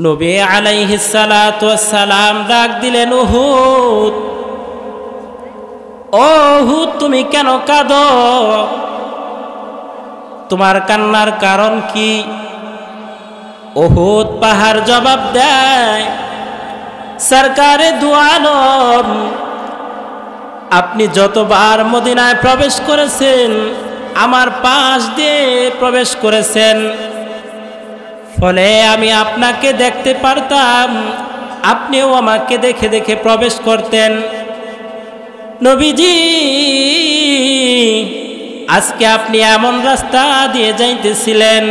নবী আলাইহিস সালাতু ওয়াস সালাম ডাক দিলেন, উহুদ, ও উহুদ, তুমি কেন কাঁদো? তোমার কান্নার কারণ কি? উহুদ পাহাড় জবাব দেয়, সরকারে দু আলম, আপনি যতবার মদিনায় প্রবেশ করেছেন আমার পাশ দিয়ে প্রবেশ করেছেন, ফলে আমি আপনাকে দেখতে পারতাম, আপনিও আমাকে দেখে দেখে প্রবেশ করতেন। নবীজি, আজকে আপনি এমন রাস্তা দিয়ে যাইতেছিলেন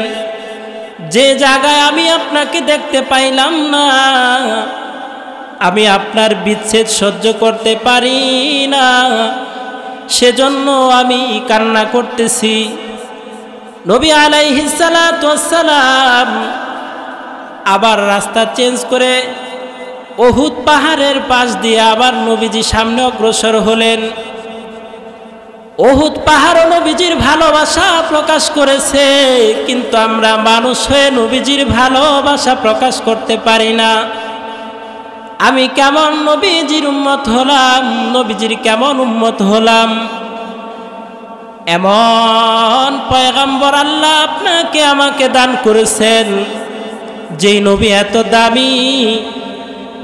যে জায়গায় আমি আপনাকে দেখতে পাইলাম না, আমি আপনার বিচ্ছেদ সহ্য করতে পারি না, সেজন্য আমি কান্না করতেছি। নবী আলাইহিস সালাতু ওয়াস সালাম আবার রাস্তা চেঞ্জ করে উহুদ পাহাড়ের পাশ দিয়ে আবার নবীজি সামনে অগ্রসর হলেন। উহুদ পাহাড় নবীজির ভালোবাসা প্রকাশ করেছে, কিন্তু আমরা মানুষ হয়ে নবীজির ভালোবাসা প্রকাশ করতে পারি না। আমি কেমন নবীজির উম্মত হলাম, নবীজির কেমন উম্মত হলাম। এমন পয়গম্বর আল্লাহ আপনাকে আমাকে দান করেছেন, যেই নবী এত দামি,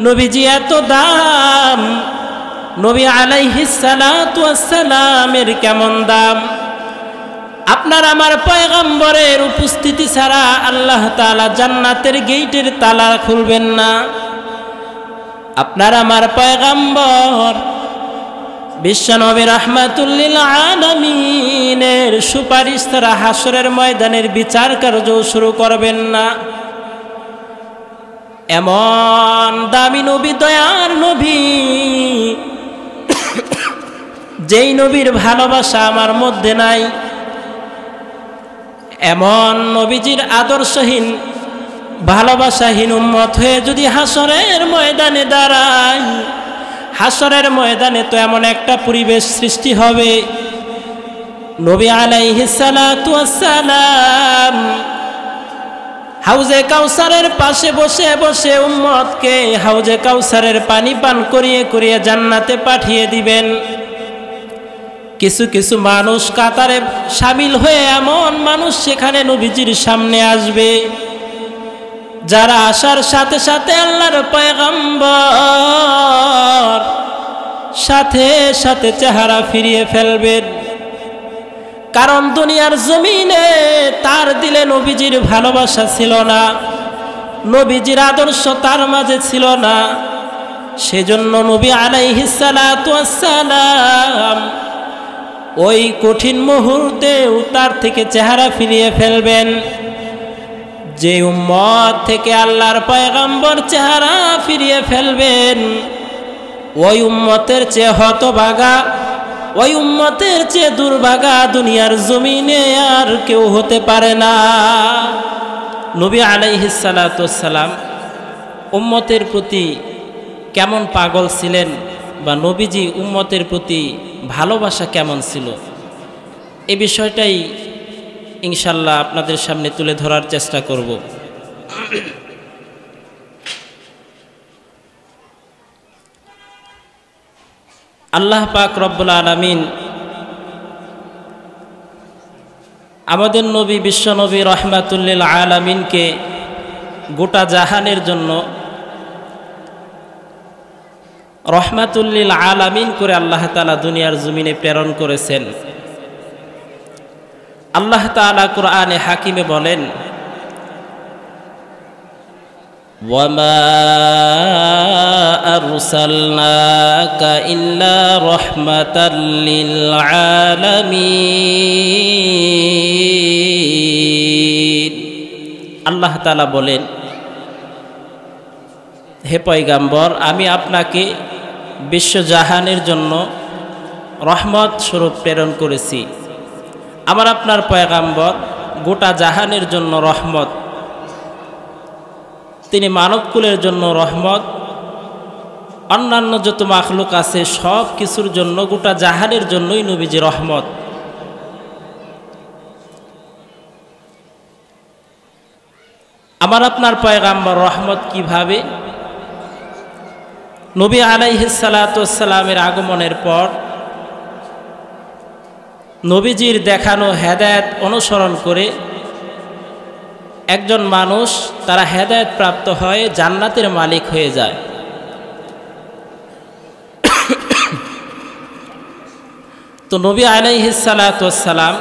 নবীজি এত দাম, নবী আলাইহিস সালাতু ওয়াস সালামের কেমন দাম। আপনার আমার পয়গম্বরের উপস্থিতি ছাড়া আল্লাহ তাআলা জান্নাতের গেটের তালা খুলবেন না। আপনার আমার পয়গম্বর বিশ্বনবী রাহমাতুল লিল আলামিনের সুপারিশ ছাড়া হাসরের ময়দানের বিচার কার্য শুরু করবেন না। এমন দামি নবী, দয়ার নবী, যেই নবীর ভালোবাসা আমার মধ্যে নাই, এমন নবীজির আদর্শহীন ভালোবাসাহীন উম্মত হয়ে যদি হাসরের ময়দানে দাঁড়াই, হাসরের ময়দানে তো এমন একটা পরিবেশ সৃষ্টি হবে, নবী আলাইহিস সালাতু ওয়াস সালাম হাউজে কাউসারের পাশে বসে বসে উম্মতকে হাউজে কাউসারের পানি পান করিয়ে করিয়ে জান্নাতে পাঠিয়ে দিবেন। কিছু কিছু মানুষ কাতারে শামিল হয়ে এমন মানুষ সেখানে নবীজির সামনে আসবে, যারা আসার সাথে সাথে আল্লাহর পয়গম্বর সাথে সাথে চেহারা ফিরিয়ে ফেলবেন। কারণ দুনিয়ার জমিনে তার দিলে নবীজির ভালোবাসা ছিল না, নবীজির আদর্শ তার মাঝে ছিল না। সেজন্য নবী আলাইহিস সালাতু ওয়াস সালাম ওই কঠিন মুহূর্তে তার থেকে চেহারা ফিরিয়ে ফেলবেন। যে উম্মত থেকে আল্লাহর পয়গম্বর চেহারা ফিরিয়ে ফেলবেন, ওই উম্মতের চেয়ে হতভাগা, ওই উম্মতের চেয়ে দুর্ভাগা দুনিয়ার জমিনে আর কেউ হতে পারে না। নবী আলাইহিস সালাতু ওয়াস সালাম উম্মতের প্রতি কেমন পাগল ছিলেন, বা নবীজি উম্মতের প্রতি ভালোবাসা কেমন ছিল, এই বিষয়টাই ইনশাল্লাহ আপনাদের সামনে তুলে ধরার চেষ্টা করব। আল্লাহ পাক রব্বুল আলামিন আমাদের নবী বিশ্বনবী রাহমাতুল লিল আলামিনকে গোটা জাহানের জন্য রাহমাতুল লিল আলামিন করে আল্লাহ তাআলা দুনিয়ার জমিনে প্রেরণ করেছেন। আল্লাহ তাআলা কুরআনে হাকিমে বলেন, ওয়ামা আরসালনাকা ইল্লা রাহমাতাল লিল আলামিন। আল্লাহ তাআলা বলেন, হে পয়গম্বর, আমি আপনাকে বিশ্বজাহানের জন্য রহমত স্বরূপ প্রেরণ করেছি। আমার আপনার পয়গম্বর গোটা জাহানের জন্য রহমত, তিনি মানবকুলের জন্য রহমত, অন্যান্য যত মাখলুক আছে সব কিছুর জন্য, গোটা জাহানের জন্যই নবীজি রহমত। আমার আপনার পয়গাম্বর রহমত কিভাবে? নবী আলাইহিস সালাতু ওয়াস সালামের আগমনের পর নবীজির দেখানো হেদায়েত অনুসরণ করে একজন মানুষ তারা হেদায়েত প্রাপ্ত হয়ে জান্নাতের মালিক হয়ে যায়। তো নবী আলাইহিস সালাতু ওয়াস সালাম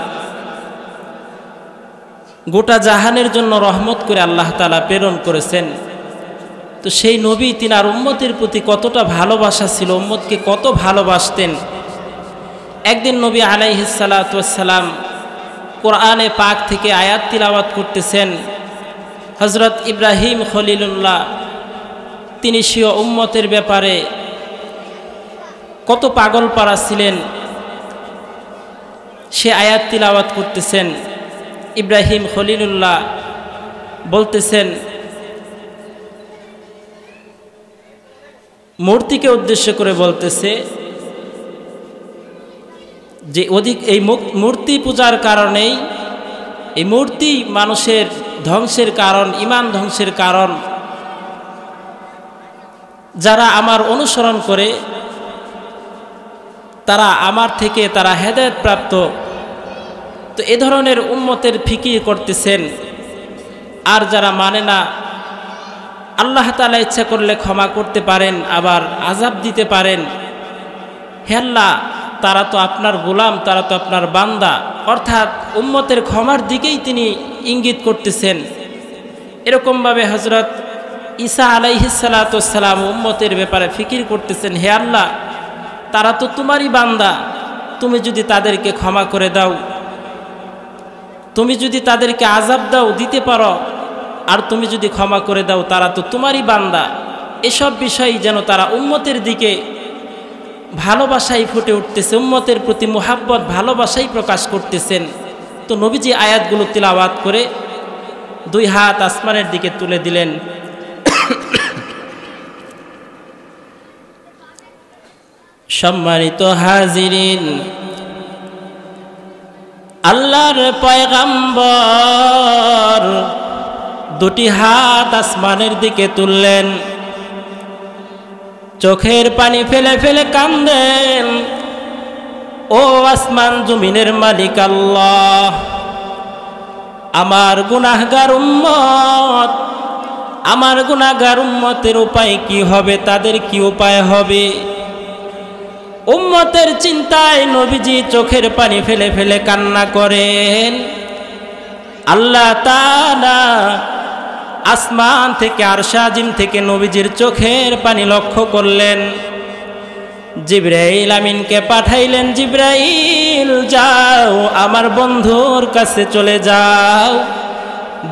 গোটা জাহানের জন্য রহমত করে আল্লাহ তাআলা প্রেরণ করেছেন। তো সেই নবী তিনার উম্মতের প্রতি কতটা ভালোবাসা ছিল, উম্মতকে কত ভালোবাসতেন। একদিন নবী আলাইহিস সালাতু ওয়াস সালাম কোরআনে পাক থেকে আয়াত তিলাওয়াত করতেছেন। হযরত ইব্রাহিম খলিলুল্লাহ তিনি স্বীয় উম্মতের ব্যাপারে কত পাগল পারা ছিলেন, সে আয়াত তিলাওয়াত করতেছেন। ইব্রাহিম খলিলুল্লাহ বলতেছেন, মূর্তিকে উদ্দেশ্য করে বলতেছে যে এই মূর্তি পূজার কারণেই, এই মূর্তি মানুষের ধ্বংসের কারণ, ঈমান ধ্বংসের কারণ। যারা আমার অনুসরণ করে তারা আমার থেকে তারা হেদায়েত প্রাপ্ত। তো এ ধরনের উম্মতের ফিকির করতেছেন। আর যারা মানে না, আল্লাহ তাআলা ইচ্ছা করলে ক্ষমা করতে পারেন, আবার আযাব দিতে পারেন। হে আল্লাহ, তারা তো আপনার গোলাম, তারা তো আপনার বান্দা, অর্থাৎ উম্মতের ক্ষমার দিকেই তিনি ইঙ্গিত করতেছেন। এরকমভাবে হযরত ঈসা আলাইহিস সালাতু ওয়াস সালাম উম্মতের ব্যাপারে ফিকির করতেছেন, হে আল্লাহ, তারা তো তোমারই বান্দা, তুমি যদি তাদেরকে ক্ষমা করে দাও, তুমি যদি তাদেরকে আযাব দাও, দিতে পারো, আর তুমি যদি ক্ষমা করে দাও, তারা তো তোমারই বান্দা। এসব বিষয় যেন তারা উম্মতের দিকে ভালোবাসাই ফুটে উঠতেছে, উম্মতের প্রতি মুহাব্বত ভালোবাসাই প্রকাশ করতেছেন। তো নবীজি আয়াতগুলো তিলাওয়াত করে দুই হাত আসমানের দিকে তুলে দিলেন। সম্মানিত হাজিরিন, আল্লাহর পয়গম্বর দুটি হাত আসমানের দিকে তুললেন, চোখের পানি ফেলে ফেলে কান্দেন, ও আসমান জমিনের মালিক আল্লাহ, আমার গুনাহগার উম্মত, আমার গুনাহগার উম্মতের উপায় কি হবে, তাদের কি উপায় হবে? উম্মতের চিন্তায় নবীজি চোখের পানি ফেলে ফেলে কান্না করেন। আল্লাহ তাআলা আসমান থেকে, আরশ আজিম থেকে নবীজির চোখের পানি লক্ষ্য করলেন। জিবরাইল আমিনকে পাঠাইলেন, জিবরাইল যাও আমার বন্ধুর কাছে চলে যাও,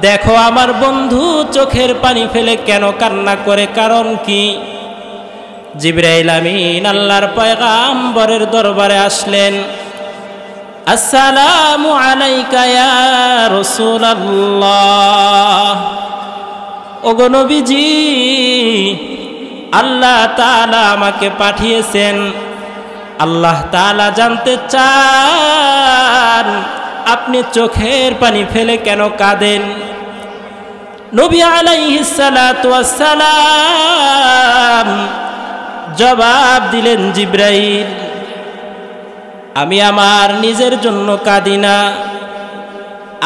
দেখো আমার বন্ধু চোখের পানি ফেলে কেন কান্না করে, কারণ কি? জিবরাইল আমিন আল্লাহর পয়গম্বরের দরবারে আসলেন। আসসালামু আলাইকা ইয়া রাসূলুল্লাহ, ওগো নবীজি, আল্লাহ তাআলা আমাকে পাঠিয়েছেন। আল্লাহ তাআলা জানতে চান আপনি চোখের পানি ফেলে কেন কাঁদেন। নবী আলাইহিস সালাতু ওয়াস সালাম জবাব দিলেন, জিবরাইল, আমি আমার নিজের জন্য কাঁদি না,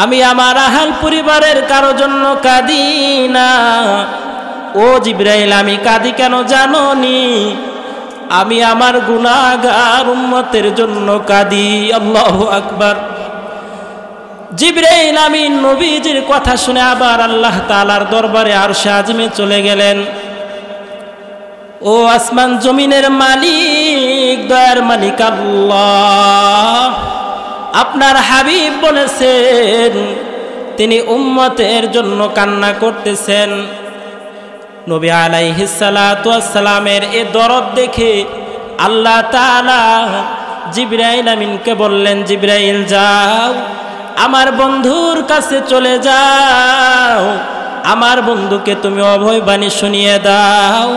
আমি আমার আহাল পরিবারের কারো জন্য কাঁদি না। ও জিবরাইল, আমি কাঁদি কেন জানোনি? আমি আমার গুনাহগার উম্মতের জন্য কাঁদি। আল্লাহু আকবার। জিবরাইল আমিন নবীজির কথা শুনে আবার আল্লাহ তাআলার দরবারে আরশে আজিমে চলে গেলেন। ও আসমান জমিনের মালিক, দয়ার মালিক আল্লাহ, আপনার হাবিব বলেছেন তিনি উম্মতের জন্য কান্না করতেছেন। নবী আলাইহিস সালাতু ওয়াস সালামের এ দরদ দেখে আল্লাহ তাআলা জিবরাইল আমিনকে বললেন, জিবরাইল যাও আমার বন্ধুর কাছে চলে যাও, আমার বন্ধুকে তুমি অভয় বাণী শুনিয়ে দাও।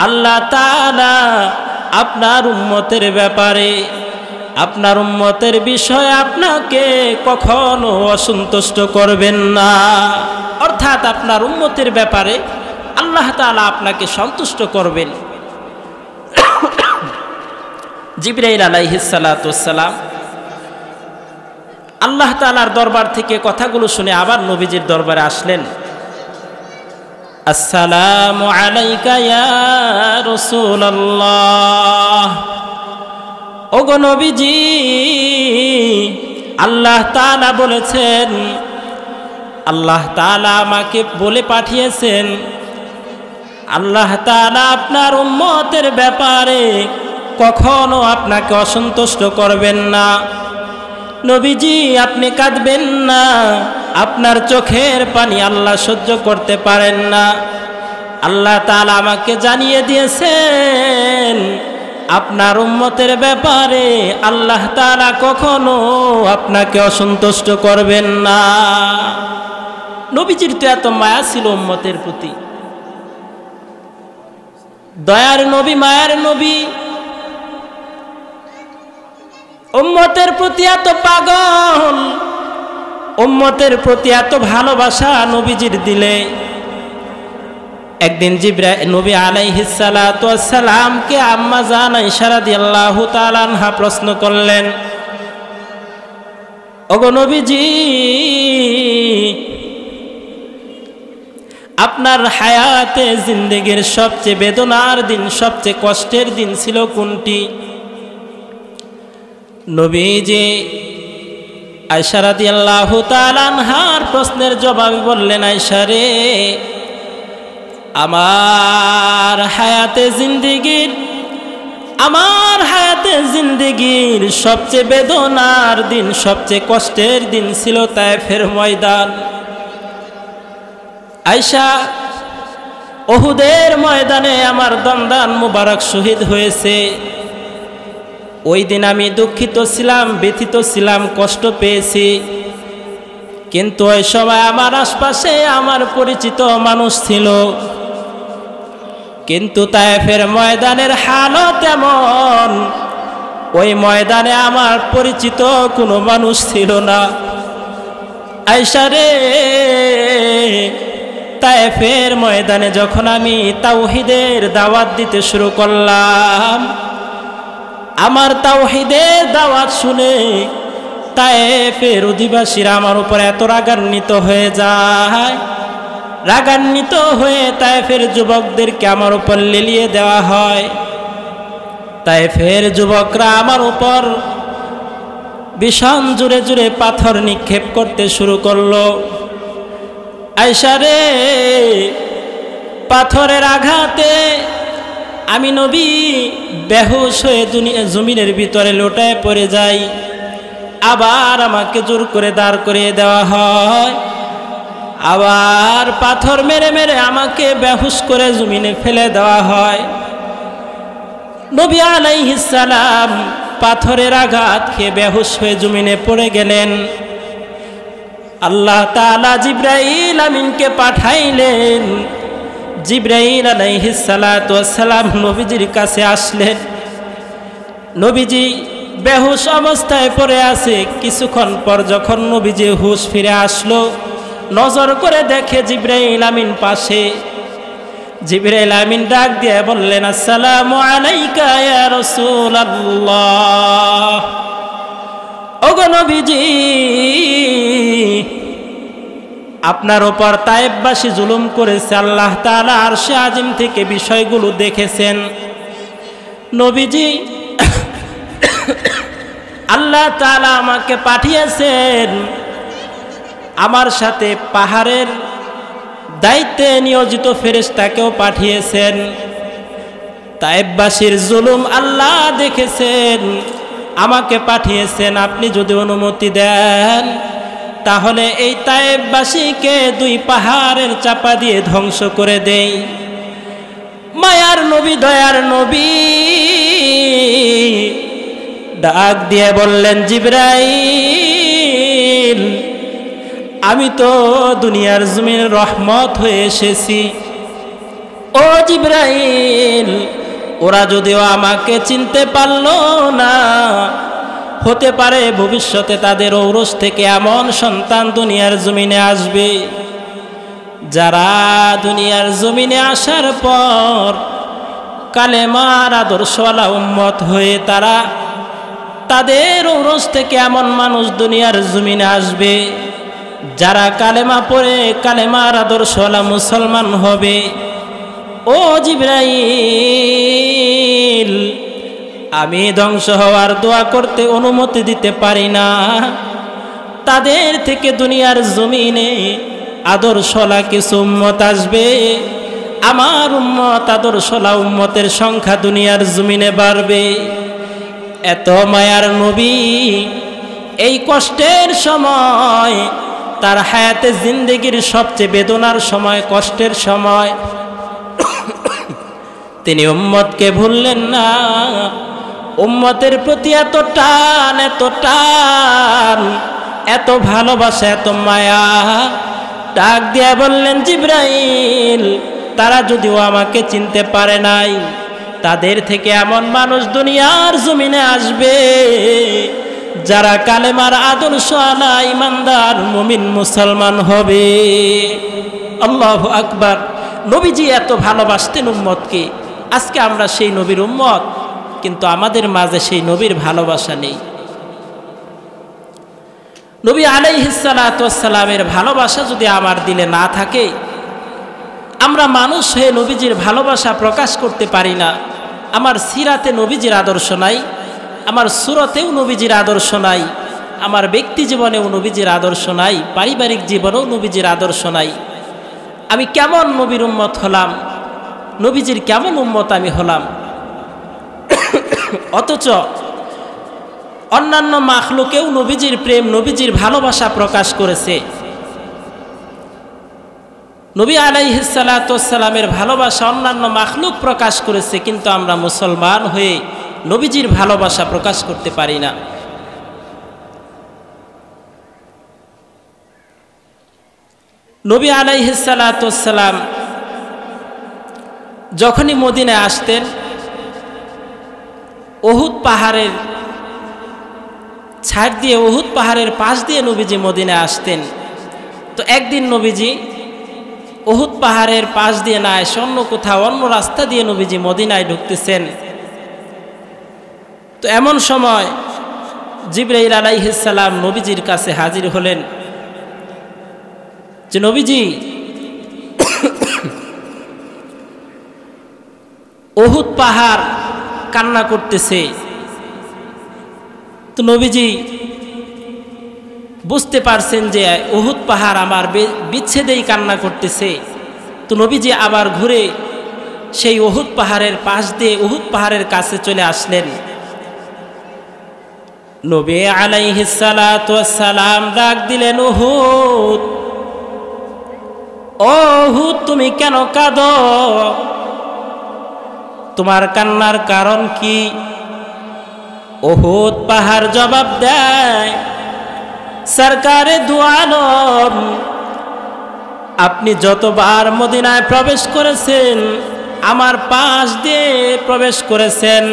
আল্লাহ তাআলা আপনার উম্মতের ব্যাপারে, আপনার উম্মতের বিষয়ে আপনাকে কখনো অসন্তুষ্ট করবেন না। অর্থাৎ আপনার উম্মতের ব্যাপারে আল্লাহ তাআলা আপনাকে সন্তুষ্ট করবেন। জিবরাইল আলাইহিস সালাতু ওয়াস সালাম আল্লাহ তাআলার দরবার থেকে কথাগুলো শুনে আবার নবীজির দরবারে আসলেন। আসসালামু আলাইকা ইয়া রাসূলুল্লাহ। ওগো নবীজি, আল্লাহ তাআলা বলেছেন, আল্লাহ তাআলা আমাকে বলে পাঠিয়েছেন, আল্লাহ তাআলা আপনার উম্মতের ব্যাপারে কখনো আপনাকে অসন্তুষ্ট করবেন না। নবীজি, আপনি কাঁদবেন না, আপনার চোখের পানি আল্লাহ সহ্য করতে পারেন না। আল্লাহ তাআলা আমাকে জানিয়ে দিয়েছেন আপনার উম্মতের ব্যাপারে আল্লাহ তাআলা কখনো আপনাকে অসন্তুষ্ট করবেন না। নবীজির তো এত মায়া ছিল উম্মতের প্রতি, দয়ার নবী, মায়ার নবী, উম্মতের প্রতি এত পাগল, উম্মতের প্রতি এত ভালোবাসা নবীজির দিলে। একদিন নবী আলাইহিস সালাতু ওয়াস সালামকে আম্মা জান আয়েশা রাদিয়াল্লাহু তাআলা আনহা প্রশ্ন করলেন, ওগো নবীজি, আপনার হায়াতে জিন্দেগির সবচেয়ে বেদনার দিন, সবচেয়ে কষ্টের দিন ছিল কোনটি? নবীজি আয়েশা রাদিয়াল্লাহু তাআলা আনহার প্রশ্নের জবাবে বললেন, আয়েশা রে, আমার হায়াতে জিন্দেগির সবচেয়ে বেদনার দিন, সবচেয়ে কষ্টের দিন ছিল তায়েফের ময়দান। আয়েশা, উহুদের ময়দানে আমার দন্দান মুবারক শহীদ হয়েছে। ওই দিন আমি দুঃখিত ছিলাম, ব্যথিত ছিলাম, কষ্ট পেয়েছি, কিন্তু ওই সময় আমার আশপাশে আমার পরিচিত মানুষ ছিল, কিন্তু তায়েফের ময়দানের হালত এমন, ওই ময়দানে আমার পরিচিত কোনো মানুষ ছিল না। আয়েশা রে, তায়েফের ময়দানে যখন আমি তাওহীদের দাওয়াত দিতে শুরু করলাম, আমার তাওহীদের দাওয়াত শুনে তায়েফের অধিবাসীরা আমার উপর এত রাগান্বিত হয়ে যায়, রাগান্বিত হয়ে তায়েফের যুবকদেরকে আমার উপর লেলিয়ে দেওয়া হয়। তায়েফের যুবকরা আমার উপর ভীষণ জোরে জোরে পাথর নিক্ষেপ করতে শুরু করলো। আয়েশা রে, পাথরের আঘাতে আমি নবী বেহুশ হয়ে জমিনের ভিতরে লোটায় পড়ে যাই, আবার আমাকে জোর করে দাঁড় করিয়ে দেওয়া হয়, আবার পাথর মেরে মেরে আমাকে বেহুশ করে জমিনে ফেলে দেওয়া হয়। নবী আলাইহিস সালাম পাথরের আঘাত খেয়ে বেহুশ হয়ে জমিনে পড়ে গেলেন। আল্লাহ তাআলা জিবরাইল আমিনকে পাঠাইলেন। জিবরাইল আলাইহিস সালাতু ওয়াস সালাম নবীজির কাছে আসলেন। নবীজি বেহুশ অবস্থায় পড়ে আছে। কিছুক্ষণ পর যখন নবীজি হুঁশ ফিরে আসলো, নজর করে দেখে জিবরাইল আমিন পাশে। জিবরাইল আমিন ডাক দিয়ে বললেন, আসসালামু আলাইকা ইয়া রাসূলুল্লাহ। ওগো নবীজি, আপনার উপর তায়েফবাসী জুলুম করেছে, আল্লাহ তাআলা আরশে আজিম থেকে বিষয়গুলো দেখেছেন। নবীজি, আল্লাহ তাআলা আমাকে পাঠিয়েছেন, আমার সাথে পাহাড়ের দায়িত্বে নিয়োজিত ফেরেশতাকেও পাঠিয়েছেন। তায়েফবাসীর জুলুম আল্লাহ দেখেছেন, আমাকে পাঠিয়েছেন। আপনি যদি অনুমতি দেন তাহলে এই তায়েফবাসীকে দুই পাহাড়ের চাপা দিয়ে ধ্বংস করে দেই। মায়ার নবী, দয়ার নবী ডাক দিয়ে বললেন, জিবরাইল, আমি তো দুনিয়ার জমিনে রহমত হয়ে এসেছি। ও জিবরাইল, ওরা যদিও আমাকে চিনতে পারলো না, হতে পারে ভবিষ্যতে তাদের ঔরস থেকে এমন সন্তান দুনিয়ার জমিনে আসবে যারা দুনিয়ার জমিনে আসার পর কালেমার আদর্শওয়ালা উম্মত হয়ে তাদের ঔরস থেকে এমন মানুষ দুনিয়ার জমিনে আসবে যারা কালেমা পড়ে কালেমার আদর্শওয়ালা মুসলমান হবে। ও জিবরাইল, আমি ধ্বংস হওয়ার দোয়া করতে অনুমতি দিতে পারি না। তাদের থেকে দুনিয়ার জমিনে আদর্শওয়ালা কিছু উম্মত আসবে, আমার উম্মত আদর্শওয়ালা উম্মতের সংখ্যা দুনিয়ার জমিনে বাড়বে। এত মায়ার নবী এই কষ্টের সময়, তার হায়াতে জিন্দেগির সবচেয়ে বেদনার সময়, কষ্টের সময়, তিনি উম্মতকে ভুললেন না। উম্মতের প্রতি এত টান, এত টান, এত ভালোবাসা, এত মায়া, ডাক দিয়া বললেন, জিবরাইল, তারা যদিও আমাকে চিনতে পারে নাই, তাদের থেকে এমন মানুষ দুনিয়ার জমিনে আসবে যারা কালেমার আদর্শওয়ালা ইমানদার মুমিন মুসলমান হবে। আল্লাহু আকবার। নবীজি এত ভালোবাসতেন উম্মতকে। আজকে আমরা সেই নবীর উম্মত, কিন্তু আমাদের মাঝে সেই নবীর ভালোবাসা নেই। নবী আলাইহিস সালাতু ওয়াস সালামের ভালোবাসা যদি আমার দিলে না থাকে, আমরা মানুষ হয়ে নবীজির ভালোবাসা প্রকাশ করতে পারি না। আমার সিরাতে নবীজির আদর্শ নাই, আমার সুরতেও নবীজির আদর্শ নাই, আমার ব্যক্তি জীবনেও নবীজির আদর্শ নাই, পারিবারিক জীবনেও নবীজির আদর্শ নাই। আমি কেমন নবীর উম্মত হলাম, নবীজির কেমন উম্মত আমি হলাম। অথচ অন্যান্য মাখলুকেও নবীজির প্রেম, নবীজির ভালোবাসা প্রকাশ করেছে। নবী আলাইহিস সালাতু ওয়াস সালামের ভালোবাসা অন্যান্য মাখলুক প্রকাশ করেছে, কিন্তু আমরা মুসলমান হয়ে নবীজির ভালোবাসা প্রকাশ করতে পারি না। নবী আলাইহিস সালাতু ওয়াস সালাম যখনই মদিনায় আসতেন, উহুদ পাহাড়ের ছাড় দিয়ে, উহুদ পাহাড়ের পাশ দিয়ে নবীজি মদিনায় আসতেন। তো একদিন নবীজি উহুদ পাহাড়ের পাশ দিয়ে না এসে অন্য কোথাও, অন্য রাস্তা দিয়ে নবীজি মদিনায় ঢুকতেছেন। তো এমন সময় জিবরাইল আলাইহিস সালাম নবীজির কাছে হাজির হলেন যে, নবীজি, উহুদ পাহাড় কান্না করতেছে। তো নবীজি বুঝতে পারছেন যে উহুদ পাহাড় আমার বিচ্ছেদেই কান্না করতেছে। তো নবীজি আবার ঘুরে সেই উহুদ পাহাড়ের পাশ দিয়ে উহুদ পাহাড়ের কাছে চলে আসলেন। নবী আলাইহিস সালাতু ওয়াস সালাম ডাক দিলেন, উহুদ, ও উহুদ, তুমি কেন কাঁদো? তোমার কান্নার কারণ কি? উহুদ পাহাড় জবাব দেয়, সরকারে দু আলম, আপনি যতবার মদিনায় প্রবেশ করেছেন আমার পাশ দিয়ে প্রবেশ করেছেন,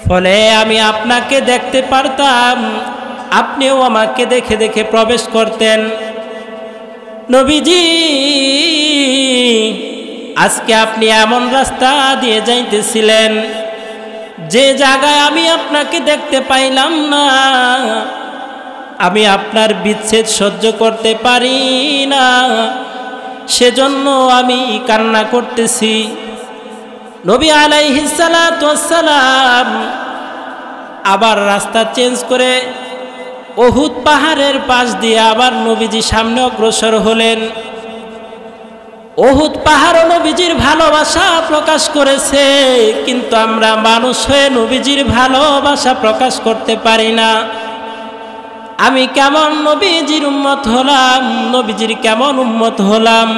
ফলে আমি আপনাকে দেখতে পারতাম, আপনিও আমাকে দেখে দেখে প্রবেশ করতেন। নবীজি, আজকে আপনি এমন রাস্তা দিয়ে যাইতেছিলেন যে জায়গায় আমি আপনাকে দেখতে পাইলাম না, আমি আপনার বিচ্ছেদ সহ্য করতে পারি না, সেজন্য আমি কান্না করতেছি। নবী আলাইহিস সালাতু ওয়াস সালাম আবার রাস্তা চেঞ্জ করে উহুদ পাহাড়ের পাশ দিয়ে আবার নবীজি সামনে অগ্রসর হলেন। উহুদ পাহাড় নবীজির ভালোবাসা প্রকাশ করেছে, কিন্তু আমরা মানুষ হয়ে নবীজির ভালোবাসা প্রকাশ করতে পারি না। আমি কেমন নবীজির উম্মত হলাম, নবীজির কেমন উম্মত হলাম।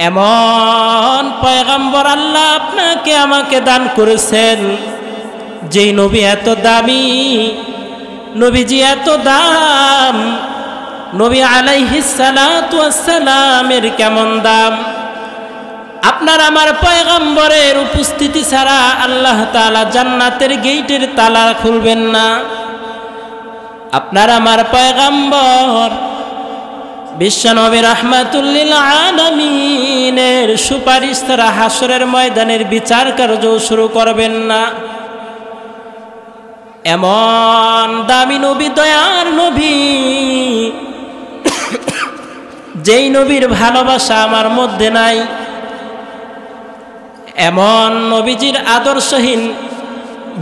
এমন পয়গম্বর আল্লাহ আপনাকে আমাকে দান করেছেন, যেই নবী এত দামি, নবীজি এত দাম, নবী আলাইহিস সালাতু ওয়াস সালামের কেমন দাম। আপনার আমার পয়গম্বরের উপস্থিতি ছাড়া আল্লাহ তাআলা জান্নাতের গেটের তালা খুলবেন না। আপনার আমার পয়গম্বর বিশ্বনবী রাহমাতুল লিল আলামিনের সুপারিশ ছাড়া হাসরের ময়দানের বিচার কার্য শুরু করবেন না। এমন দামি নবী, দয়ার নবী, যেই নবীর ভালোবাসা আমার মধ্যে নাই, এমন নবীজির আদর্শহীন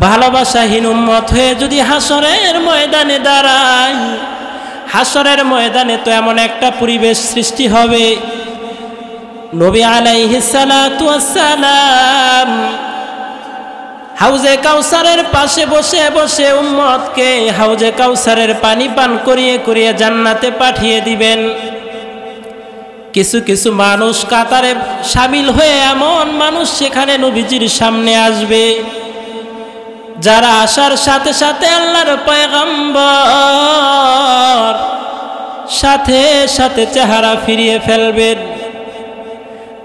ভালোবাসাহীন উম্মত হয়ে যদি হাসরের ময়দানে দাঁড়াই, হাসরের ময়দানে তো এমন একটা পরিবেশ সৃষ্টি হবে, নবী আলাইহিস সালাতু ওয়াস সালাম হাউজে কাউসারের পাশে বসে বসে উম্মতকে হাউজে কাউসারের পানি পান করিয়ে করিয়ে জান্নাতে পাঠিয়ে দিবেন। কিছু কিছু মানুষ কাতারে শামিল হয়ে এমন মানুষ সেখানে নবীজির সামনে আসবে, যারা আসার সাথে সাথে আল্লাহর পয়গম্বর সাথে সাথে চেহারা ফিরিয়ে ফেলবেন।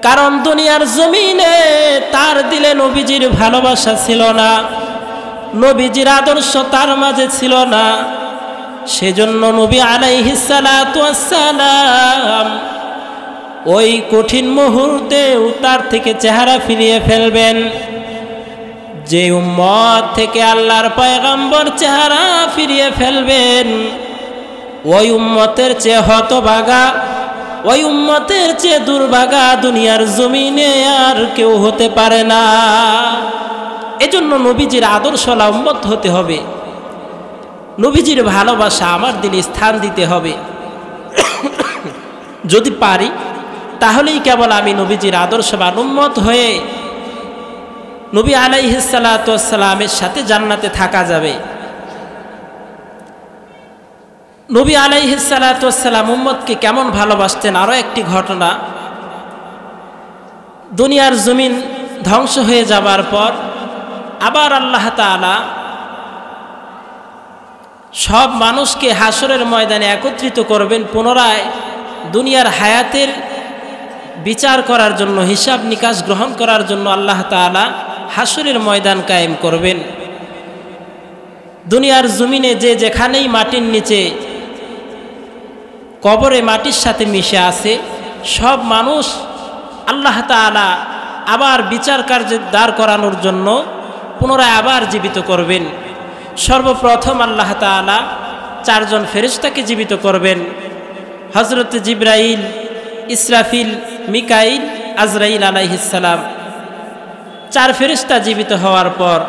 কারণ দুনিয়ার জমিনে তার দিলে নবীজির ভালোবাসা ছিল না, নবীজির আদর্শ তার মাঝে ছিল না। সেজন্য নবী আলাইহিস সালাতু ওয়াস সালাম ওই কঠিন মুহূর্তে তার থেকে চেহারা ফিরিয়ে ফেলবেন। যে উম্মত থেকে আল্লাহর পয়গম্বর চেহারা ফিরিয়ে ফেলবেন, ওই উম্মতের চেয়ে হতভাগা, ওই উম্মতের চেয়ে দুর্ভাগা দুনিয়ার জমিনে আর কেউ হতে পারে না। এজন্য নবীজির আদর্শলা উম্মত হতে হবে, নবীজির ভালোবাসা আমার দিলে স্থান দিতে হবে। যদি পারি তাহলেই কেবল আমি নবীজির আদর্শবান উম্মত হয়ে নবী আলাইহিস সালাতু ওয়াস সালামের সাথে জান্নাতে থাকা যাবে। নবী আলাইহিস সালাতু ওয়াস সালাম উম্মতকে কেমন ভালোবাসতেন আরও একটি ঘটনা। দুনিয়ার জমিন ধ্বংস হয়ে যাবার পর আবার আল্লাহ তাআলা সব মানুষকে হাসরের ময়দানে একত্রিত করবেন, পুনরায় দুনিয়ার হায়াতের বিচার করার জন্য, হিসাব নিকাশ গ্রহণ করার জন্য আল্লাহ তাআলা হাসরের ময়দান কায়েম করবেন। দুনিয়ার জমিনে যে যেখানেই মাটির নিচে কবরে মাটির সাথে মিশে আছে, সব মানুষ আল্লাহ তাআলা আবার বিচার কার্যে দাঁড় করানোর জন্য পুনরায় আবার জীবিত করবেন। সর্বপ্রথম আল্লাহ তাআলা চারজন ফেরেশতাকে জীবিত করবেন, হযরত জিবরাইল, ইসরাফিল, মিকাইল, আজরাইল আলাইহিস সালাম। চার ফেরেশতা জীবিত হওয়ার পর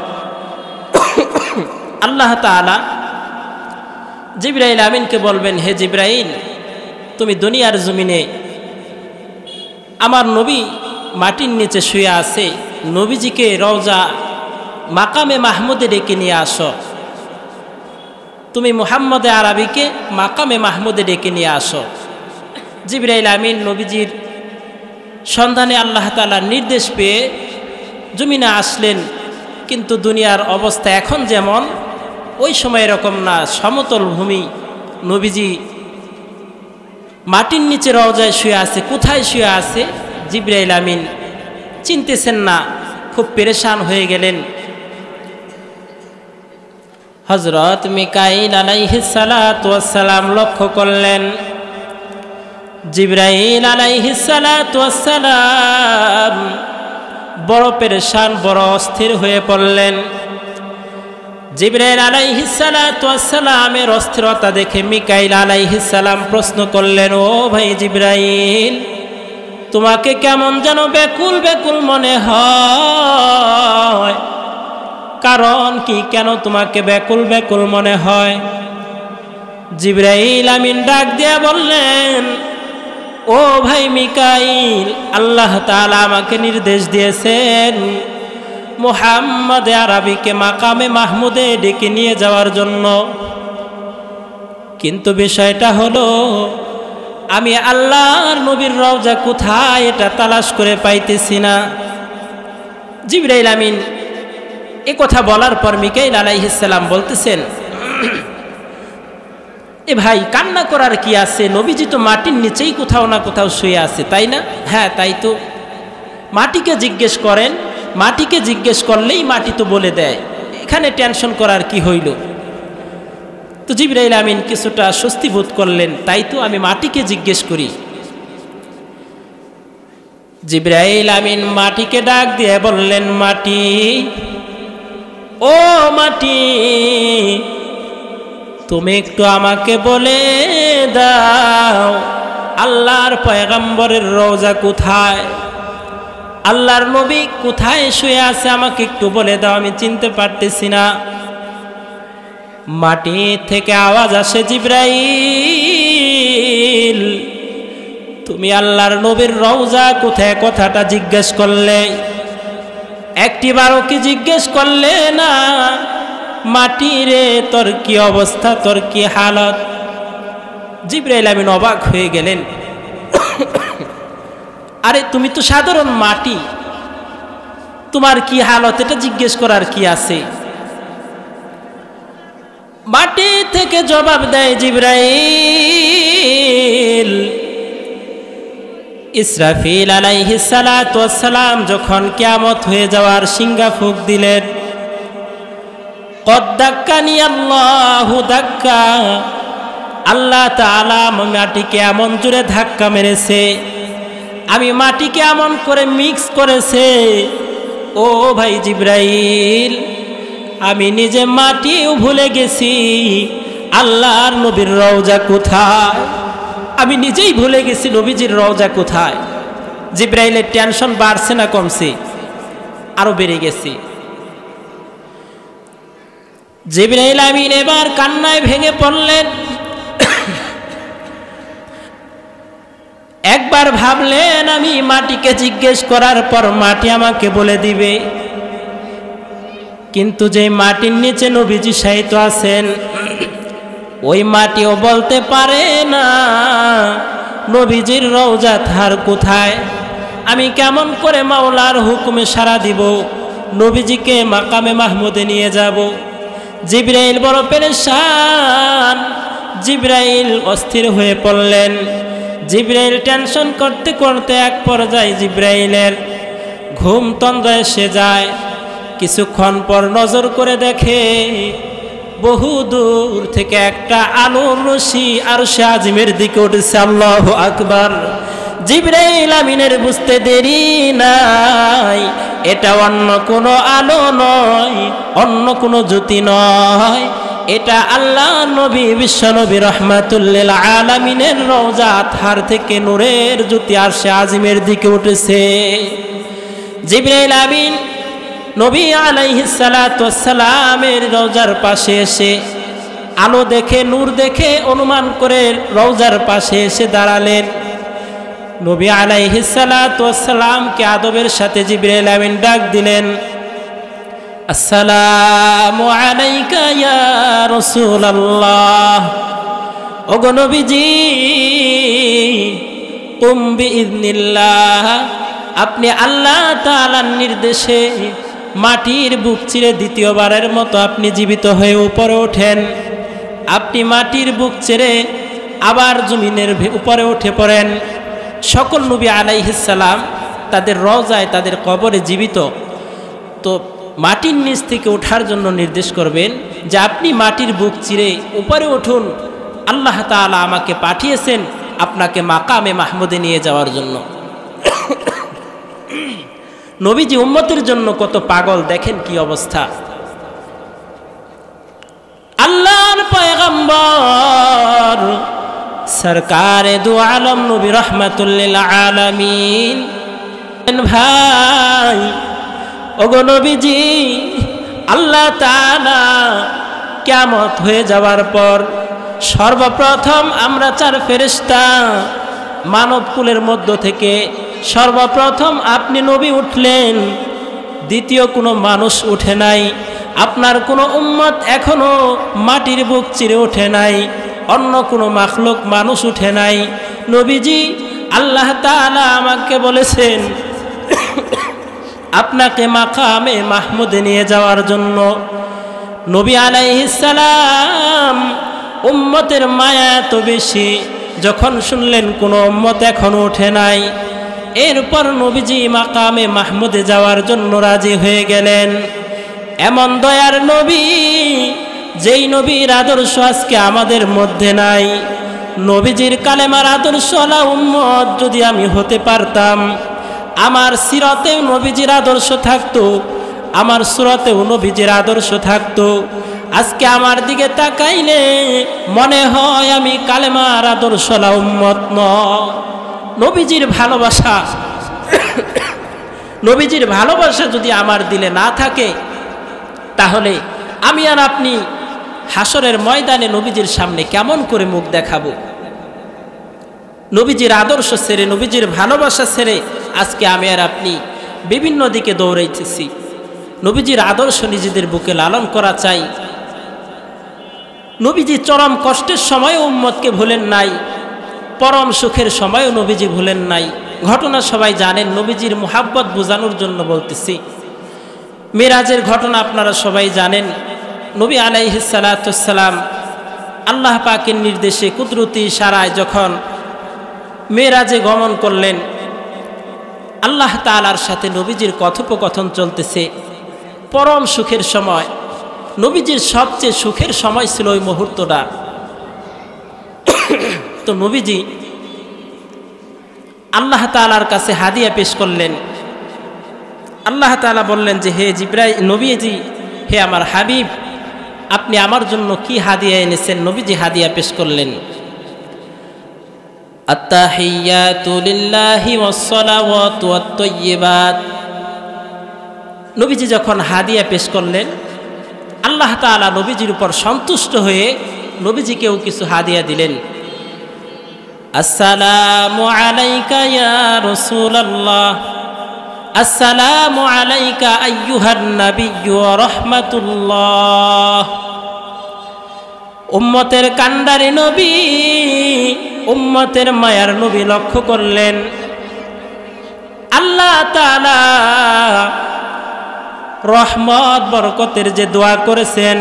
আল্লাহ তাআলা জিবরাইল আমিনকে বলবেন, হে জিবরাইল, তুমি দুনিয়ার জমিনে আমার নবী মাটির নিচে শুয়ে আছে, নবীজিকে রওজা মাকামে মাহমুদে ডেকে নিয়ে আসো। তুমি মুহাম্মদে আরবিকে মাকামে মাহমুদে ডেকে নিয়ে আসো। জিবরাইল আমিন নবীজির সন্ধানে আল্লাহ তাআলার নির্দেশ পেয়ে জমিনে আসলেন, কিন্তু দুনিয়ার অবস্থা এখন যেমন ওই সময় এরকম না, সমতল ভূমি। নবীজি মাটির নিচে রওজায় শুয়ে আছে। কোথায় শুয়ে আছে জিবরাইল আমিন চিনতেছেন না, খুব পেরেশান হয়ে গেলেন। হযরত মিকাইল আলাইহিস সালাতু ওয়াস সালাম লক্ষ্য করলেন জিবরাইল আলাইহিস সালাতু ওয়াস সালাম বড় পেরেশান, বড় অস্থির হয়ে পড়লেন। জিবরাইল আলাইহিস সালাতু ওয়াস সালামের অস্থিরতা দেখে মিকাইল আলাইহিস সালাম প্রশ্ন করলেন, ও ভাই জিবরাইল, তোমাকে কেমন যেন ব্যাকুল ব্যাকুল মনে হয়, কারণ কি, কেন তোমাকে ব্যাকুল ব্যাকুল মনে হয়? জিবরাইল আমিন ডাক দিয়ে বললেন, ও ভাই মিকাইল, আল্লাহ তাআলা আমাকে নির্দেশ দিয়েছেন মুহাম্মদ আরবিকে মাকামে মাহমুদে ডেকে নিয়ে যাওয়ার জন্য, কিন্তু বিষয়টা হলো আমি আল্লাহর নবীর রওজা কোথায় এটা তালাশ করে পাইতেছি না। জিবরাইল আমিন এ কথা বলার পর মিকাইল আলাইহিস সালাম বলতেছেন, এ ভাই কান্না করার কি আছে, নবীজি তো মাটির নিচেই কোথাও না কোথাও শুয়ে আছে, তাই না? হ্যাঁ তাই তো। মাটিকে জিজ্ঞেস করেন, মাটিকে জিজ্ঞেস করলেই মাটি তো বলে দেয়, এখানে টেনশন করার কি হইল? তো জিবরাইল আমিন কিছুটা স্বস্তি বোধ করলেন, তাই তো আমি মাটিকে জিজ্ঞেস করি। জিবরাইল আমিন মাটিকে ডাক দিয়ে বললেন, মাটি, ও মাটি, তুমি একটু আমাকে বলে দাও আল্লাহর পয়গম্বরের রওজা কোথায়, আল্লাহর নবী কোথায় শুয়ে আছে, আমাকে একটু বলে দাও, আমি চিনতে পারতেছি না। মাটি থেকে আওয়াজ আসে, জিবরাইল, তুমি আল্লাহর নবীর রওজা কোথায় কথাটা জিজ্ঞেস করলে, একটিবারও কি জিজ্ঞেস করলে না? মাটি রে, তোর কি অবস্থা, তোর কি হালত? জিবরাইল আমিন অবাক হয়ে গেলেন, আরে তুমি তো সাধারণ মাটি, তোমার কি হালত এটা জিজ্ঞেস করার কি আছে? মাটি থেকে জবাব দেয় জিবরাইল, ইসরাফিল আলাইহিস সালাতু ওয়াস সালাম যখন কিয়ামত হয়ে যাওয়ার সিংহা ফুঁক দিলেন, কদ দাক্কানি আল্লাহু দাক্কা, আল্লাহ তাআলা মাটিকে এমন জোরে ধাক্কা মেরেছে, আমি মাটিকে এমন করে মিক্স করেছে, ও ভাই জিবরাইল, আমি নিজে মাটিও ভুলে গেছি আল্লাহর নবীর রওজা কোথায়, আমি নিজেই ভুলে গেছি নবীজির রওজা কোথায়। জিবরাইলের টেনশন বাড়ছে না কমছে? আরো বেড়ে গেছে। জিবরাইল আমিন এবার কান্নায় ভেঙে পড়লেন। একবার ভাবলেন আমি মাটিকে জিজ্ঞেস করার পর মাটি আমাকে বলে দিবে, কিন্তু যে মাটির নিচে নবীজি শায়িত আছেন ওই মাটিও বলতে পারে না নবীজির রওজা তার কোথায়। আমি কেমন করে মাওলার হুকুমে সাড়া দিব, নবীজিকে মাকামে মাহমুদে নিয়ে যাব? জিবরাইল বড় পেরেশান, জিবরাইল অস্থির হয়ে পড়লেন। জিবরাইল টেনশন করতে করতে এক পর্যায়ে জিবরাইলের ঘুম তন্দ্রা এসে যায়। কিছুক্ষণ পর নজর করে দেখে বহু দূর থেকে একটা আলোর রশি আরশে আজিমের দিকে উঠেছে। আল্লাহু আকবার। জিবরাইল আমিনের বুঝতে দেরি নাই, এটা অন্য কোনো আলো নয়, অন্য কোনো জ্যোতি নয়, এটা আল্লাহ নবী বিশ্বনবী রাহমাতুল্লিল আলামিনের রওজা তার থেকে নূরের জ্যোতি আরশে আজিমের দিকে উঠেছে। জিবরাইল আমিন নবী আলাইহিস সালাতু ওয়াস সালামের রওজার পাশে এসে আলো দেখে, নূর দেখে অনুমান করে রওজার পাশে এসে দাঁড়ালেন। নবী আলাইহিস সালাতু ওয়াস সালামকে আদবের সাথে জিবরাইল আমিন ডাক দিলেন, আসসালামু আলাইকা ইয়া রাসূলুল্লাহ। ওগো নবীজি, কুম বিইذনিল্লাহ, আপনি আল্লাহ তাআলার নির্দেশে মাটির বুক চিরে দ্বিতীয়বারের মতো আপনি জীবিত হয়ে উপরে ওঠেন। আপনি মাটির বুক ছেড়ে আবার জমিনের উপরে উঠে পড়েন। সকল নবী আলাইহিস সালাম তাদের রওজায়, তাদের কবরে জীবিত, তো মাটির নিচ থেকে ওঠার জন্য নির্দেশ করবেন যে আপনি মাটির বুক চিরে উপরে উঠুন, আল্লাহ তাআলা আমাকে পাঠিয়েছেন আপনাকে মাকামে মাহমুদে নিয়ে যাওয়ার জন্য। নবীজি উম্মতের জন্য কত পাগল, দেখেন কি অবস্থা। আল্লাহর পয়গম্বর সরকারে দু আলম নবী রাহমাতুল্লিল আলামিন, ভাই ওগো নবীজি, আল্লাহ তাআলা কিয়ামত হয়ে যাওয়ার পর সর্বপ্রথম আমরা চার ফেরেশতা মানব কুলের মধ্য থেকে সর্বপ্রথম আপনি নবী উঠলেন, দ্বিতীয় কোনো মানুষ উঠে নাই, আপনার কোনো উম্মত এখনো মাটির বুক চিরে ওঠে নাই, অন্য কোনো মাখলুক মানুষ উঠে নাই। নবীজি, আল্লাহ তাআলা আমাকে বলেছেন আপনাকে মাকামে মাহমুদে নিয়ে যাওয়ার জন্য। নবী আলাইহিস সালাম উম্মতের মায়া এত বেশি, যখন শুনলেন কোনো উম্মত এখনো ওঠে নাই, এরপর নবীজি মাকামে মাহমুদে যাওয়ার জন্য রাজি হয়ে গেলেন। এমন দয়ার নবী যেই নবীর আদর্শ আজকে আমাদের মধ্যে নাই। নবীজির কালেমার আদর্শওয়ালা উম্মত যদি আমি হতে পারতাম, আমার সিরাতেও নবীজির আদর্শ থাকতো, আমার সুরাতেও নবীজির আদর্শ থাকতো। আজকে আমার দিকে তাকাইলে মনে হয় আমি কালেমার আদর্শওয়ালা উম্মত নয়। নবীজির ভালোবাসা নবীজির ভালোবাসা যদি আমার দিলে না থাকে, তাহলে আমি আর আপনি হাসরের ময়দানে নবীজির সামনে কেমন করে মুখ দেখাবো? নবীজির আদর্শ ছেড়ে, নবীজির ভালোবাসা ছেড়ে আজকে আমি আর আপনি বিভিন্ন দিকে দৌড়াইতেছি। নবীজির আদর্শ নিজেদের বুকে লালন করা চাই। নবীজি চরম কষ্টের সময় উম্মতকে ভুলেন নাই, পরম সুখের সময়ও নবীজি ভুলেন নাই। ঘটনা সবাই জানেন, নবীজির মুহাব্বত বোঝানোর জন্য বলতেছি। মেরাজের ঘটনা আপনারা সবাই জানেন। নবী আলাইহিস সালাতুস সালাম আল্লাহ পাকের নির্দেশে কুদরতি ইশারায় যখন মেরাজে গমন করলেন, আল্লাহ তাআলার সাথে নবীজির কথোপকথন চলতেছে। পরম সুখের সময়, নবীজির সবচেয়ে সুখের সময় ছিল ওই মুহূর্তটা। তো নবীজি আল্লাহ তাআলার কাছে হাদিয়া পেশ করলেন। আল্লাহ তাআলা বললেন যে, হে জিবরাইল, নবীজি, হে আমার হাবিব, আপনি আমার জন্য কি হাদিয়া এনেছেন? নবীজি হাদিয়া পেশ করলেন, আত্তাহিয়াতু লিল্লাহি ওয়াস সালাওয়াতু ওয়াত তাইয়্যিবাত। নবীজি যখন হাদিয়া পেশ করলেন, আল্লাহ তাআলা নবীজির উপর সন্তুষ্ট হয়ে নবীজিকেও কিছু হাদিয়া দিলেন। আসসালামু আলাইকা ইয়া রাসূলুল্লাহ, আসসালামু আলাইকা আইয়ুহান নাবিয়্যু ওয়া রাহমাতুল্লাহ। উম্মতের কান্ডারি নবী, উম্মতের মায়ার নবী লক্ষ্য করলেন, আল্লাহ তাআলা রহমত বরকতের যে দোয়া করেছেন,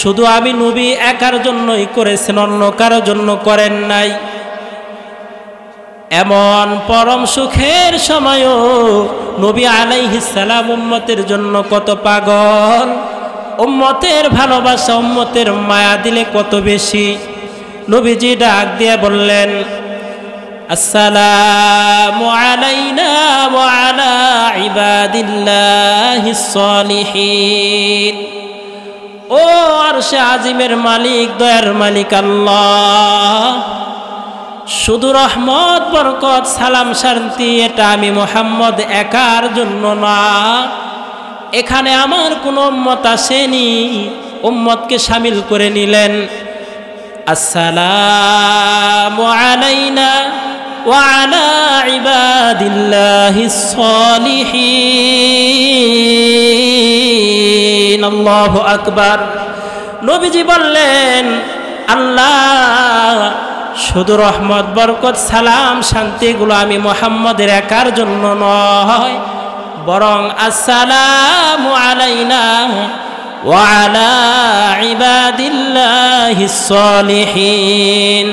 শুধু আমি নবী একার জন্যই করেছেন, অন্য কারো জন্য করেন নাই। এমন পরম সুখের সময়ও নবী আলাইহিস সালাম উম্মতের জন্য কত পাগল, উম্মতের ভালোবাসা, উম্মতের মায়া দিলে কত বেশি। নবীজি ডাক দিয়ে বললেন, আসসালামু আলাইনা ওয়া আলা ইবাদিল্লাহিস সালিহিন। ও আরশে আজিমের মালিক, দয়ার মালিক আল্লাহ, শুধু রহমত বরকত সালাম শান্তি এটা আমি মুহাম্মদ একার জন্য না, এখানে আমার কোনো উম্মত আসেনি, উম্মতকে শামিল করে নিলেন। আসসালামু আলাইনা ওয়া আলা ইবাদিল্লাহিস সালিহিন। আল্লাহু আকবার। নবীজি বললেন, আল্লাহ শুধু রহমত বরকত সালাম শান্তি এগুলো আমি মুহাম্মদের একার জন্য নয়, বরং আসসালামু আলাইনা ওয়া আলা ইবাদিল্লাহিস সালিহিন।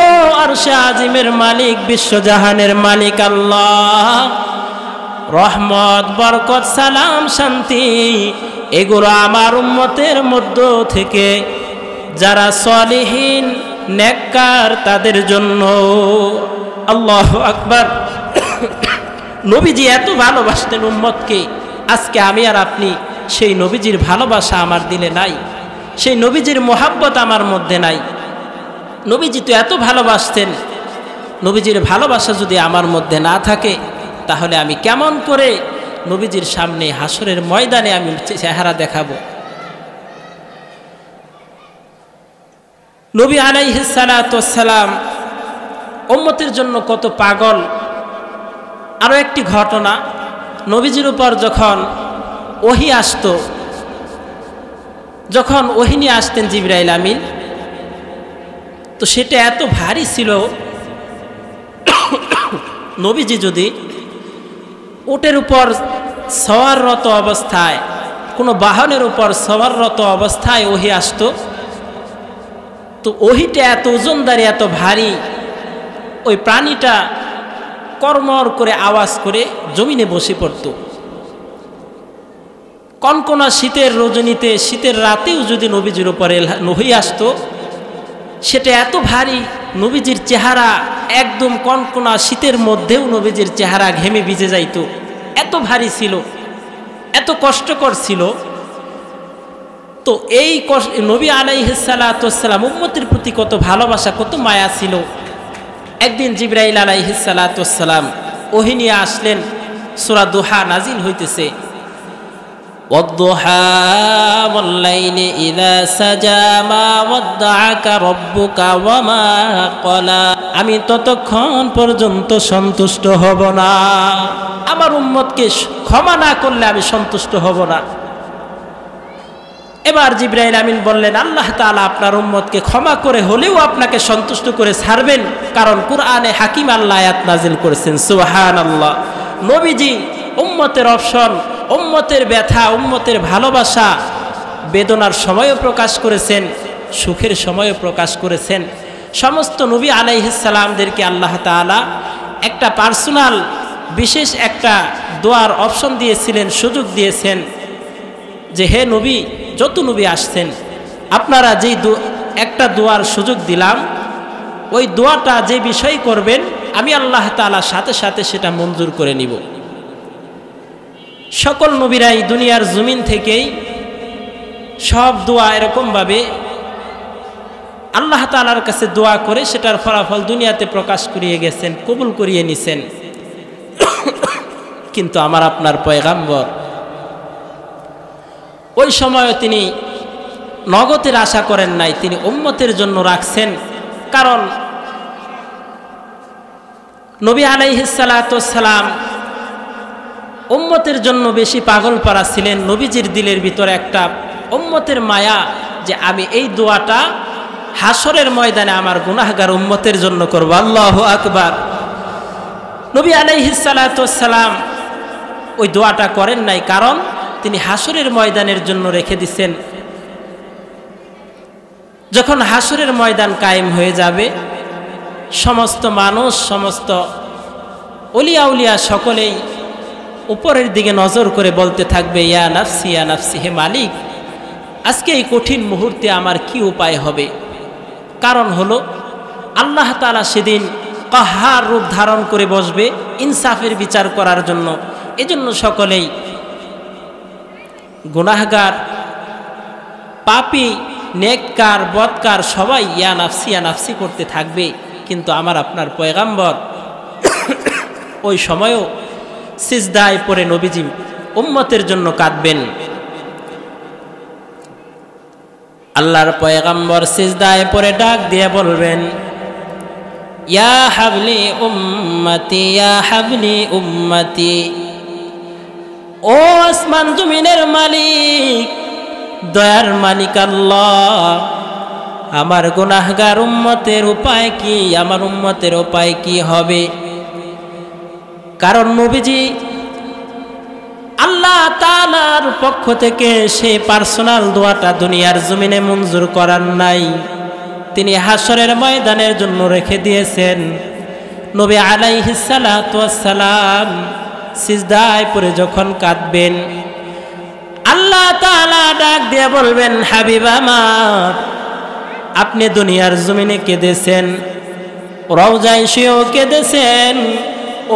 ও আরশে আজিমের মালিক, বিশ্বজাহানের মালিক আল্লাহ, রহমত বরকত সালাম শান্তি এগুলো আমার উম্মতের মধ্য থেকে যারা সলিহিন নেককার তাদের জন্য। আল্লাহু আকবার। নবীজি এত ভালোবাসতেন উম্মতকে, আজকে আমি আর আপনি সেই নবীজির ভালোবাসা আমার দিলে নাই, সেই নবীজির মোহাব্বত আমার মধ্যে নাই। নবীজি তো এত ভালোবাসতেন, নবীজির ভালোবাসা যদি আমার মধ্যে না থাকে, তাহলে আমি কেমন করে নবীজির সামনে হাসরের ময়দানে আমি চেহারা দেখাবো? নবী আলাইহিস সালাতু ওয়াস সালাম উম্মতের জন্য কত পাগল। আরও একটি ঘটনা, নবীজির উপর যখন ওহী আসতো, যখন ওহী নিয়ে আসতেন জিবরাইল আমিন, তো সেটা এত ভারী ছিল, নবীজি যদি উটের উপর সওয়াররত অবস্থায়, কোনো বাহনের উপর সওয়াররত অবস্থায় ওহী আসতো, তো ওহীটা এত ওজনদারি, এত ভারী, ওই প্রাণীটা কর্মর করে আওয়াজ করে জমিনে বসে পড়ত। কনকনা শীতের রজনীতে, শীতের রাতেও যদি নবীজির উপরে নহি আসতো, সেটা এত ভারী, নবীজির চেহারা একদম কনকনা শীতের মধ্যেও নবীজির চেহারা ঘেমে ভিজে যাইত, এত ভারী ছিল, এত কষ্টকর ছিল। তো এই নবী আলাইহিস সালাতু ওয়াস সালাম উম্মতের প্রতি কত ভালোবাসা, কত মায়া ছিল। একদিন জিবরাইল আলাইহিস সালাতু ওয়াস সালাম ওহী নিয়ে আসলেন, সূরা দুহা নাজিল হইতেছে, ওয়াদ-দুহা ওয়াল-লাইলি ইযা সাজা মা ওয়াদ্দাআকা রাব্বুকা ওয়া মা ক্বালা। আমি ততক্ষণ পর্যন্ত সন্তুষ্ট হব না, আমার উম্মতকে ক্ষমা না করলে আমি সন্তুষ্ট হব না। এবার জিবরাইল আমিন বললেন, আল্লাহ তাআলা আপনার উম্মতকে ক্ষমা করে হলেও আপনাকে সন্তুষ্ট করে ছাড়বেন, কারণ কুরআনে হাকিম আল্লাহ আয়াত নাজিল করেছেন। সুবহানাল্লাহ। নবীজি উম্মতের অপশন, উম্মতের ব্যথা, উম্মতের ভালোবাসা, বেদনার সময়ও প্রকাশ করেছেন, সুখের সময়ও প্রকাশ করেছেন। সমস্ত নবী আলাইহিস সালামদেরকে আল্লাহ তাআলা একটা পার্সোনাল বিশেষ একটা দোয়ার অপশন দিয়েছিলেন, সুযোগ দিয়েছেন যে হে নবী, যত নবী আসছেন আপনারা যেই একটা দোয়ার সুযোগ দিলাম, ওই দোয়াটা যে বিষয় করবেন আমি আল্লাহ তাআলা সাথে সাথে সেটা মঞ্জুর করে নিব। সকল নবীরাই দুনিয়ার জমিন থেকেই সব দোয়া এরকমভাবে আল্লাহ তাআলার কাছে দোয়া করে সেটার ফলাফল দুনিয়াতে প্রকাশ করিয়ে গেছেন, কবুল করিয়ে নিছেন। কিন্তু আমার আপনার পয়গাম্বর ওই সময়ও তিনি নগদের আশা করেন নাই, তিনি উম্মতের জন্য রাখছেন। কারণ নবী আলাইহিস সালাতু ওয়াস সালাম উম্মতের জন্য বেশি পাগল পারা ছিলেন। নবীজির দিলের ভিতরে একটা উম্মতের মায়া, যে আমি এই দোয়াটা হাসরের ময়দানে আমার গুনাহগার উম্মতের জন্য করব। আল্লাহু আকবার। নবী আলাইহিস সালাতু ওয়াস সালাম ওই দোয়াটা করেন নাই, কারণ তিনি হাসরের ময়দানের জন্য রেখে দিছেন। যখন হাসরের ময়দান কায়েম হয়ে যাবে, সমস্ত মানুষ, সমস্ত ওলিয়া উলিয়া সকলেই উপরের দিকে নজর করে বলতে থাকবে, ইয়া নাফসি ইয়া নাফসি, হে মালিক, আজকে এই কঠিন মুহূর্তে আমার কি উপায় হবে? কারণ হলো আল্লাহ তাআলা সেদিন কাহার রূপ ধারণ করে বসবে ইনসাফের বিচার করার জন্য। এজন্য সকলেই গুনাহগার, পাপী, নেককার, বদকার সবাই ইয়া নাফসি করতে থাকবে। কিন্তু আমার আপনার পয়গাম্বর ওই সময়ও সিজদায় পড়ে নবীজি উম্মতের জন্য কাঁদবেন। আল্লাহর পয়গাম্বর সিজদায় পড়ে ডাক দিয়ে বলবেন, ইয়া হাবলি উম্মতি ইয়া হাবলি উম্মতি। ও আসমান জমিনের মালিক, দয়ার মালিক আল্লাহ, আমার গুনাহগার উম্মতের উপায় কি? আমার উম্মতের উপায় কি হবে? কারণ নবীজি আল্লাহ তাআলার পক্ষ থেকে সেই পার্সোনাল দোয়াটা দুনিয়ার জমিনে মঞ্জুর করার নাই, তিনি হাসরের ময়দানের জন্য রেখে দিয়েছেন। নবী আলাইহিস সালাতু ওয়াস সালাম সিজদায় পড়ে যখন কাঁদবেন, আল্লাহ তাআলা ডাক দিয়ে বলবেন, হাবিব আমার, আপনি দুনিয়ার জমিনে কেঁদেছেন, রওজায় শুয়েও কেঁদেছেন,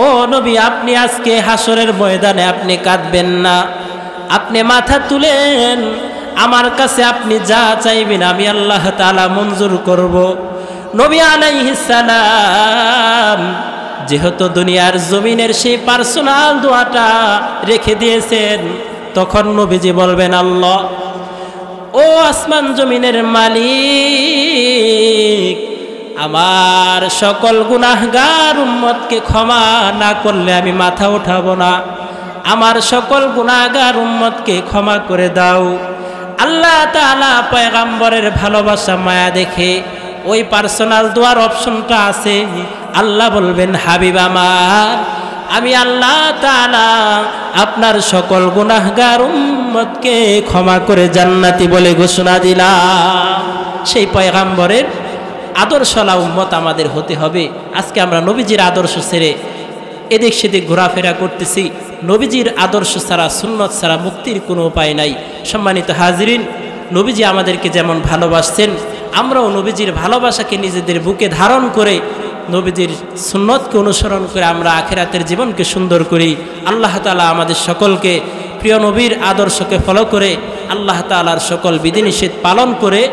ও নবী আপনি আজকে হাসরের ময়দানে আপনি কাঁদবেন না, আপনি মাথা তুলেন, আমার কাছে আপনি যা চাইবেন আমি আল্লাহ তাআলা মঞ্জুর করব। নবী আলাইহিস সালাম যেহেতু দুনিয়ার জমিনের সেই পার্সোনাল দোয়াটা রেখে দিয়েছেন, তখন নবীজি বলবেন, আল্লাহ, ও আসমান জমিনের মালিক, আমার সকল গুনাহগার উম্মতকে ক্ষমা না করলে আমি মাথা উঠাবো না, আমার সকল গুনাহগার উম্মতকে ক্ষমা করে দাও। আল্লাহ তাআলা পয়গাম্বরের ভালোবাসা মায়া দেখে ওই পার্সোনাল দোয়ার অপশনটা আছে। আল্লাহ বলবেন, হাবিব আমার, আমি আল্লাহ তাআলা আপনার সকল গুনাহগার উম্মতকে ক্ষমা করে জান্নাতি বলে ঘোষণা দিলাম। সেই পয়গাম্বরের আদর্শলা উম্মত আমাদের হতে হবে। আজকে আমরা নবীজির আদর্শ ছেড়ে এদিক সেদিক ঘোরাফেরা করতেছি, নবীজির আদর্শ ছাড়া, সুন্নত ছাড়া মুক্তির কোনো উপায় নাই। সম্মানিত হাজিরিন, নবীজি আমাদেরকে যেমন ভালোবাসছেন, আমরাও নবীজির ভালোবাসাকে নিজেদের বুকে ধারণ করে, নবীজির সুন্নতকে অনুসরণ করে আমরা আখিরাতের জীবনকে সুন্দর করি। আল্লাহ তাআলা আমাদের সকলকে প্রিয় নবীর আদর্শকে ফলো করে, আল্লাহ তাআলার সকল বিধিনিষেধ পালন করে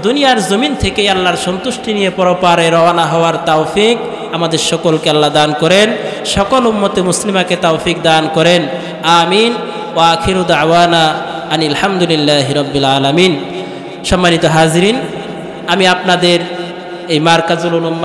দুনিয়ার জমিন থেকে আল্লাহর সন্তুষ্টি নিয়ে পরপারে রওনা হওয়ার তৌফিক আমাদের সকলকে আল্লাহ দান করেন। সকল উম্মতে মুসলিমাকে তৌফিক দান করেন। আমিন। ওয়া আখিরু দাওয়ানা আনিল হামদুলিল্লাহি রাব্বিল আলামিন। সম্মানিত হাজিরিন, আমি আপনাদের এই মারকাজুল উলুম